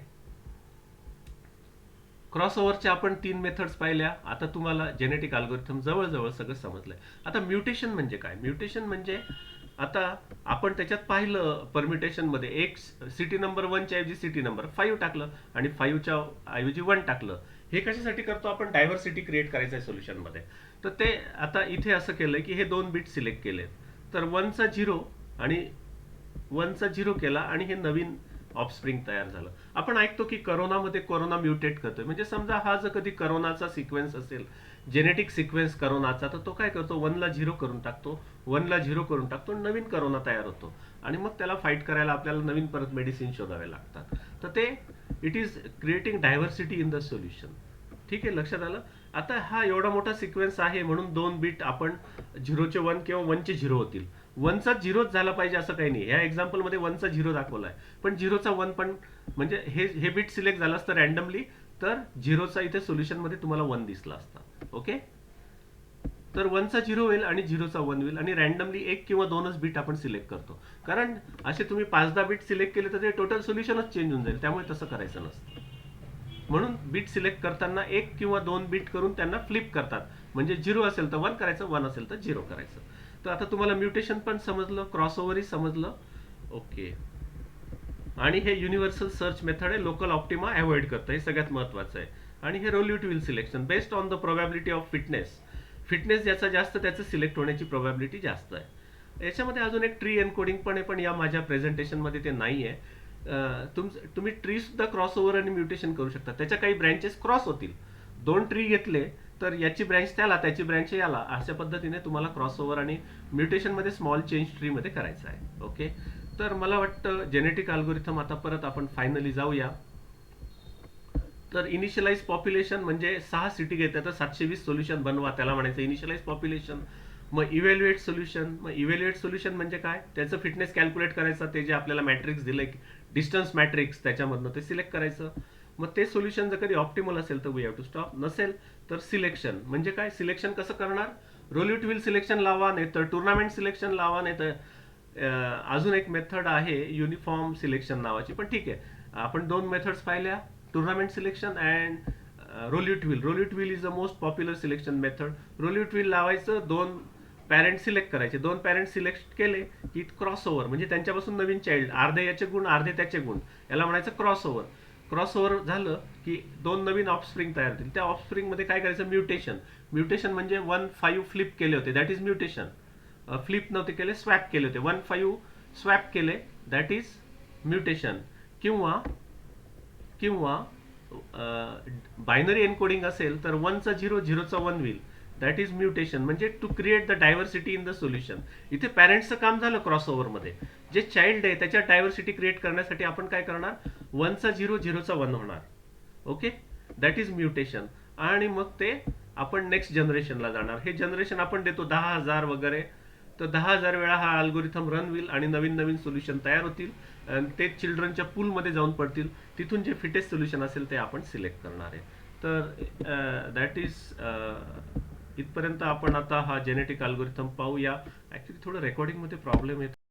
क्रॉसओव्हरच्या आपण 3 मेथड्स पाहिल्या. आता तुम्हाला जेनेटिक अल्गोरिथम जवळजवळ सगळं समजलंय. आता म्युटेशन म्हणजे काय? म्युटेशन म्हणजे आता आपण त्याच्यात पाहिलं परम्युटेशन मध्ये, एक सिटी नंबर 1 च्या ऐवजी सिटी नंबर 5 टाकलं आणि 5 च्या ऐवजी 1 टाकलं. हे कशासाठी करतो आपण? डायव्हर्सिटी क्रिएट करायचं आहे सोल्युशन मध्ये. तर ते आता इथे असं केलंय की हे 2 बिट सिलेक्ट केलेत, तर 1 चा 0 आणि 1 चा 0 केला आणि हे नवीन ऑफस्प्रिंग तयार झालं. आपण ऐकतो की करोनामध्ये कोरोना म्युटेट करतोय. म्हणजे समजा हा जर कधी करोनाचा सिक्वेन्स असेल, जेनेटिक सिक्वेन्स करोनाचा, तर तो काय करतो? 1 ला 0 करून टाकतो, 1 ला 0 करून टाकतो, नवीन करोना तयार होतो आणि मग त्याला फाईट करायला आपल्याला नवीन परत मेडिसिन शोधावे लागतात. तर ते it is creating diversity in the solution. ठीक आहे, लक्षात आलं? आता हा एवढा मोठा सिक्वेन्स आहे म्हणून 2 बिट आपण 0 चे 1 किंवा 1 चे 0 होतील. 1 चा 0च झाला पाहिजे असं काही नाही. या एक्झाम्पल मध्ये 1 चा 0 दाखवलाय, पण 0 चा 1 पण, म्हणजे हे बिट सिलेक्ट झालं असतं रॅन्डमली, तर 0 चा इथे सोल्युशन मध्ये तुम्हाला 1 दिसला असता. ओके, तर 1 चा 0 होईल आणि 0 चा 1 होईल आणि रॅन्डमली 1 किंवा 2च बिट आपण सिलेक्ट करतो. कारण असे तुम्ही 5-10 बिट सिलेक्ट केले तर ते टोटल सोल्युशनच चेंज होऊन जाईल. त्यामुळे तसं करायचं नसतं. म्हणून बिट सिलेक्ट करताना 1 किंवा 2 बिट करून त्यांना फ्लिप करतात. म्हणजे 0 असेल तर 1 करायचं, 1 असेल तर 0 करायचं. तर आता तुम्हाला म्युटेशन पण समजलं, क्रॉसओव्हरही समजलं. ओके, आणि हे युनिव्हर्सल सर्च मेथड आहे, लोकल ऑप्टिमा अवॉइड करतं, हे सगळ्यात महत्त्वाचं आहे. आणि हे roulette wheel selection based on the probability of fitness. Fitness ज्याचा जास्त त्याचं सिलेक्ट होण्याची प्रोबॅबिलिटी जास्त आहे. याच्यामध्ये अजून एक ट्री एन्कोडिंग पण आहे, पण या माझ्या प्रेझेंटेशनमध्ये ते नाही आहे. तुम्ही ट्री सुद्धा क्रॉसओव्हर आणि म्युटेशन करू शकता. त्याच्या काही ब्रँचेस क्रॉस होतील. 2 ट्री घेतले तर याची ब्रँच त्याला, त्याची ब्रँच याला, अशा पद्धतीने तुम्हाला क्रॉसओव्हर आणि म्युटेशन मध्ये स्मॉल चेंज ट्री मध्ये करायचं आहे. ओके, तर मला वाटतं जेनेटिक अल्गोरिथम आता परत आपण फायनली जाऊया. तर इनिशियलाइज पॉप्युलेशन म्हणजे 6 सिटी घेतल्या तर 720 सोल्युशन बनवा, त्याला म्हणायचं इनिशियलाइज पॉप्युलेशन. मग इव्हॅल्युएट सोल्युशन. मग इव्हॅल्युएट सोल्युशन म्हणजे काय? त्याचं फिटनेस कॅल्क्युलेट करायचं, ते जे आपल्याला मॅट्रिक्स दिलंय, डिस्टन्स मॅट्रिक्स, त्याच्यामधनं ते सिलेक्ट करायचं. मग ते सोल्युशन जर कधी ऑप्टिमल असेल तर वी हॅव टू स्टॉप, नसेल तर सिलेक्शन म्हणजे काय, सिलेक्शन कसं करणार, रोल्यूट व्हील सिलेक्शन लावा, नाही तर टुर्नामेंट सिलेक्शन लावा, नाही तर अजून एक मेथड आहे युनिफॉर्म सिलेक्शन नावाची, पण ठीक आहे. आपण दोन मेथड्स पाहिल्या, tournament selection and roulette wheel. Roulette wheel is the most popular selection method. Roulette wheel लावायचं, दोन पॅरेंट सिलेक्ट करायचे, दोन पॅरेंट सिलेक्ट केले की क्रॉस ओव्हर, म्हणजे त्यांच्यापासून नवीन चाइल्ड, अर्धे याचे गुण अर्धे त्याचे गुण, याला म्हणायचं क्रॉस ओव्हर. क्रॉस ओव्हर झालं की दोन नवीन ऑफस्प्रिंग तयार होतील. त्या ऑफस्प्रिंग मध्ये काय करायचं, म्युटेशन. म्युटेशन म्हणजे 1-5 फ्लिप केले होते, दॅट इज म्युटेशन. फ्लिप नव्हते केले, स्वॅप केले होते, 1-5 स्वॅप केले, दॅट इज म्युटेशन. किंवा किंवा बायनरी एन्कोडिंग असेल तर 1चा 0, 0चा 1 होईल, दॅट इज म्युटेशन. म्हणजे to create the diversity in the solution. इथे पॅरेंट्सचं काम झालं क्रॉस ओव्हरमध्ये. जे चाइल्ड आहे त्याच्या डायव्हर्सिटी क्रिएट करण्यासाठी आपण काय करणार, 1चा 0, 0चा 1 होणार. Okay, that is mutation. आणि मग ते आपण नेक्स्ट जनरेशनला जाणार. हे जनरेशन आपण देतो 10,000 वगैरे, तर 10,000 वेळा हा अल्गोरिथम रन होईल आणि नवीन नवीन सोल्युशन तयार होतील आणि ते चिल्ड्रनच्या पूलमध्ये जाऊन पडतील. तिथून जे फिटेस्ट सोल्युशन असेल ते आपण सिलेक्ट करणार आहे. तर दॅट इज इथपर्यंत आपण आता हा जेनेटिक अल्गोरिथम पाहूया. ॲक्च्युली थोडं रेकॉर्डिंगमध्ये प्रॉब्लेम येतो.